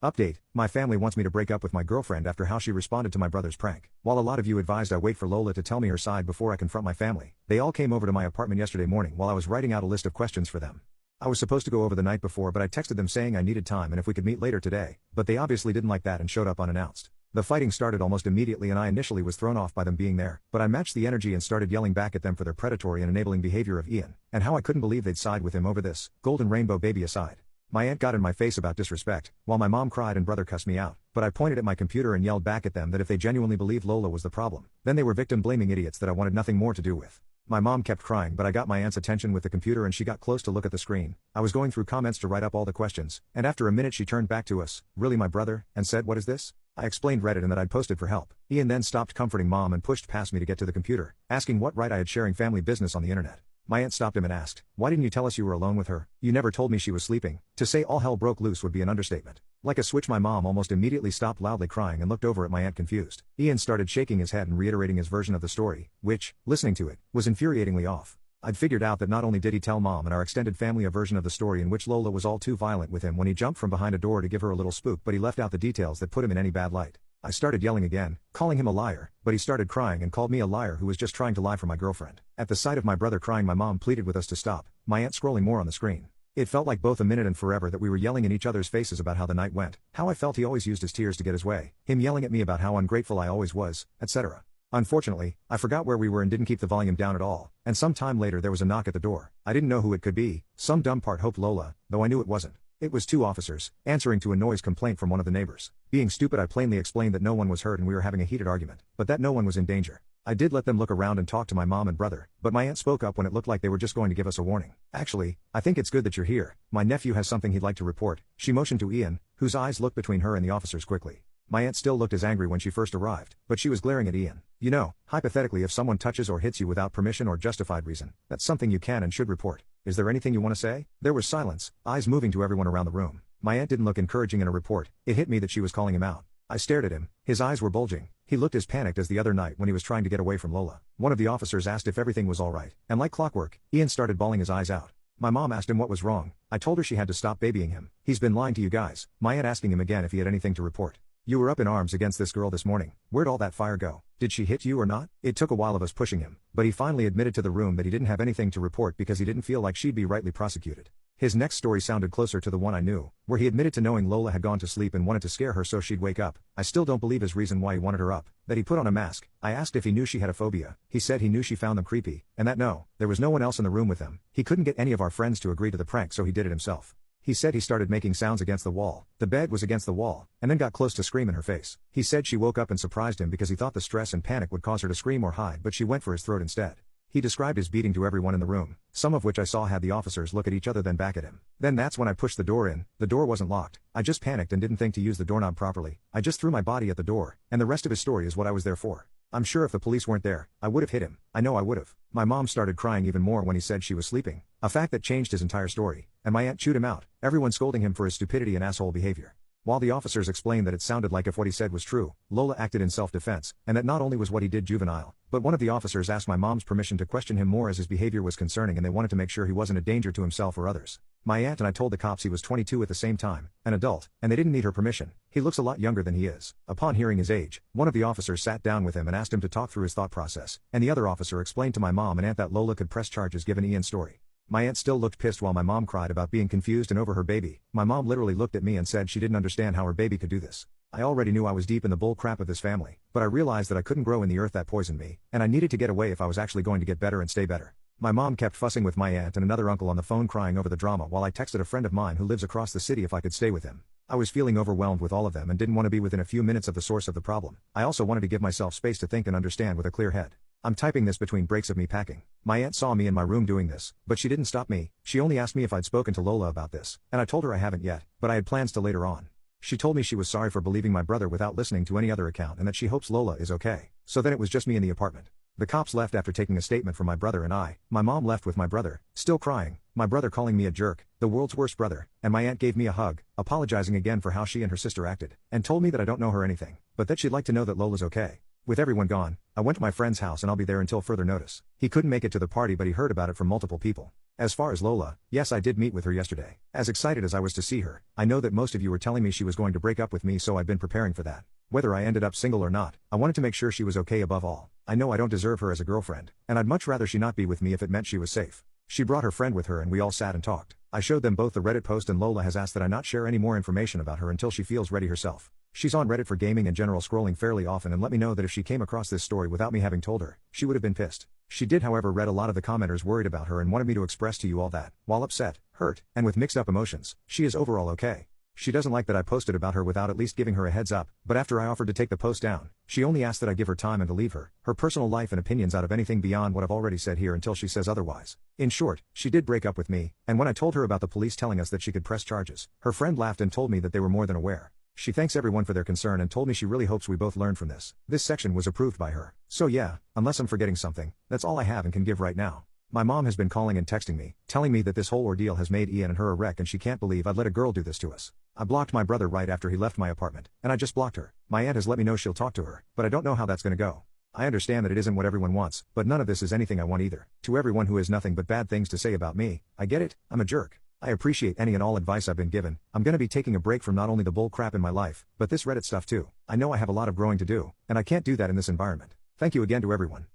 Update, my family wants me to break up with my girlfriend after how she responded to my brother's prank. While a lot of you advised I wait for Lola to tell me her side before I confront my family, they all came over to my apartment yesterday morning while I was writing out a list of questions for them. I was supposed to go over the night before, but I texted them saying I needed time and if we could meet later today, but they obviously didn't like that and showed up unannounced. The fighting started almost immediately and I initially was thrown off by them being there, but I matched the energy and started yelling back at them for their predatory and enabling behavior of Ian, and how I couldn't believe they'd side with him over this, golden rainbow baby aside. My aunt got in my face about disrespect, while my mom cried and brother cussed me out, but I pointed at my computer and yelled back at them that if they genuinely believed Lola was the problem, then they were victim-blaming idiots that I wanted nothing more to do with. My mom kept crying, but I got my aunt's attention with the computer and she got close to look at the screen. I was going through comments to write up all the questions, and after a minute she turned back to us, "Really, my brother?" and said, "What is this?" I explained Reddit and that I'd posted for help. Ian then stopped comforting mom and pushed past me to get to the computer, asking what right I had sharing family business on the internet. My aunt stopped him and asked, "Why didn't you tell us you were alone with her? You never told me she was sleeping." To say all hell broke loose would be an understatement. Like a switch, my mom almost immediately stopped loudly crying and looked over at my aunt confused. Ian started shaking his head and reiterating his version of the story, which, listening to it, was infuriatingly off. I'd figured out that not only did he tell mom and our extended family a version of the story in which Lola was all too violent with him when he jumped from behind a door to give her a little spook, but he left out the details that put him in any bad light. I started yelling again, calling him a liar, but he started crying and called me a liar who was just trying to lie for my girlfriend. At the sight of my brother crying, my mom pleaded with us to stop, my aunt scrolling more on the screen. It felt like both a minute and forever that we were yelling in each other's faces about how the night went, how I felt he always used his tears to get his way, him yelling at me about how ungrateful I always was, etc. Unfortunately, I forgot where we were and didn't keep the volume down at all, and some time later there was a knock at the door. I didn't know who it could be, some dumb part hoped Lola, though I knew it wasn't. It was two officers, answering to a noise complaint from one of the neighbors. Being stupid, I plainly explained that no one was hurt and we were having a heated argument, but that no one was in danger. I did let them look around and talk to my mom and brother, but my aunt spoke up when it looked like they were just going to give us a warning. "Actually, I think it's good that you're here. My nephew has something he'd like to report." She motioned to Ian, whose eyes looked between her and the officers quickly. My aunt still looked as angry when she first arrived, but she was glaring at Ian. "You know, hypothetically, if someone touches or hits you without permission or justified reason, that's something you can and should report. Is there anything you want to say?" There was silence, eyes moving to everyone around the room. My aunt didn't look encouraging in a report. It hit me that she was calling him out. I stared at him, his eyes were bulging. He looked as panicked as the other night when he was trying to get away from Lola. One of the officers asked if everything was alright, and like clockwork, Ian started bawling his eyes out. My mom asked him what was wrong. I told her she had to stop babying him. "He's been lying to you guys." My aunt asking him again if he had anything to report. "You were up in arms against this girl this morning. Where'd all that fire go? Did she hit you or not?" It took a while of us pushing him, but he finally admitted to the room that he didn't have anything to report because he didn't feel like she'd be rightly prosecuted. His next story sounded closer to the one I knew, where he admitted to knowing Lola had gone to sleep and wanted to scare her so she'd wake up. I still don't believe his reason why he wanted her up, that he put on a mask. I asked if he knew she had a phobia. He said he knew she found them creepy, and that no, there was no one else in the room with them. He couldn't get any of our friends to agree to the prank, so he did it himself. He said he started making sounds against the wall, the bed was against the wall, and then got close to scream in her face. He said she woke up and surprised him because he thought the stress and panic would cause her to scream or hide, but she went for his throat instead. He described his beating to everyone in the room, some of which I saw had the officers look at each other then back at him. Then that's when I pushed the door in. The door wasn't locked. I just panicked and didn't think to use the doorknob properly. I just threw my body at the door, and the rest of his story is what I was there for. I'm sure if the police weren't there, I would have hit him. I know I would have. My mom started crying even more when he said she was sleeping, a fact that changed his entire story, and my aunt chewed him out, everyone scolding him for his stupidity and asshole behavior. While the officers explained that it sounded like if what he said was true, Lola acted in self-defense, and that not only was what he did juvenile, but one of the officers asked my mom's permission to question him more as his behavior was concerning and they wanted to make sure he wasn't a danger to himself or others. My aunt and I told the cops he was 22 at the same time, an adult, and they didn't need her permission. He looks a lot younger than he is. Upon hearing his age, one of the officers sat down with him and asked him to talk through his thought process, and the other officer explained to my mom and aunt that Lola could press charges given Ian's story. My aunt still looked pissed while my mom cried about being confused and over her baby. My mom literally looked at me and said she didn't understand how her baby could do this. I already knew I was deep in the bull crap of this family, but I realized that I couldn't grow in the earth that poisoned me, and I needed to get away if I was actually going to get better and stay better. My mom kept fussing with my aunt and another uncle on the phone crying over the drama while I texted a friend of mine who lives across the city if I could stay with him. I was feeling overwhelmed with all of them and didn't want to be within a few minutes of the source of the problem. I also wanted to give myself space to think and understand with a clear head. I'm typing this between breaks of me packing. My aunt saw me in my room doing this, but she didn't stop me. She only asked me if I'd spoken to Lola about this, and I told her I haven't yet, but I had plans to later on. She told me she was sorry for believing my brother without listening to any other account and that she hopes Lola is okay. So then it was just me in the apartment. The cops left after taking a statement from my brother and I. My mom left with my brother, still crying, my brother calling me a jerk, the world's worst brother, and my aunt gave me a hug, apologizing again for how she and her sister acted, and told me that I don't know her anything, but that she'd like to know that Lola's okay. With everyone gone, I went to my friend's house and I'll be there until further notice. He couldn't make it to the party but he heard about it from multiple people. As far as Lola, yes, I did meet with her yesterday. As excited as I was to see her, I know that most of you were telling me she was going to break up with me, so I've been preparing for that. Whether I ended up single or not, I wanted to make sure she was okay above all. I know I don't deserve her as a girlfriend, and I'd much rather she not be with me if it meant she was safe. She brought her friend with her and we all sat and talked. I showed them both the Reddit post and Lola has asked that I not share any more information about her until she feels ready herself. She's on Reddit for gaming and general scrolling fairly often and let me know that if she came across this story without me having told her, she would have been pissed. She did however read a lot of the commenters worried about her and wanted me to express to you all that, while upset, hurt, and with mixed up emotions, she is overall okay. She doesn't like that I posted about her without at least giving her a heads up, but after I offered to take the post down, she only asked that I give her time and to leave her personal life and opinions out of anything beyond what I've already said here until she says otherwise. In short, she did break up with me, and when I told her about the police telling us that she could press charges, her friend laughed and told me that they were more than aware. She thanks everyone for their concern and told me she really hopes we both learn from this. This section was approved by her. So yeah, unless I'm forgetting something, that's all I have and can give right now. My mom has been calling and texting me, telling me that this whole ordeal has made Ian and her a wreck and she can't believe I'd let a girl do this to us. I blocked my brother right after he left my apartment, and I just blocked her. My aunt has let me know she'll talk to her, but I don't know how that's gonna go. I understand that it isn't what everyone wants, but none of this is anything I want either. To everyone who has nothing but bad things to say about me, I get it, I'm a jerk. I appreciate any and all advice I've been given. I'm gonna be taking a break from not only the bull crap in my life, but this Reddit stuff too. I know I have a lot of growing to do, and I can't do that in this environment. Thank you again to everyone.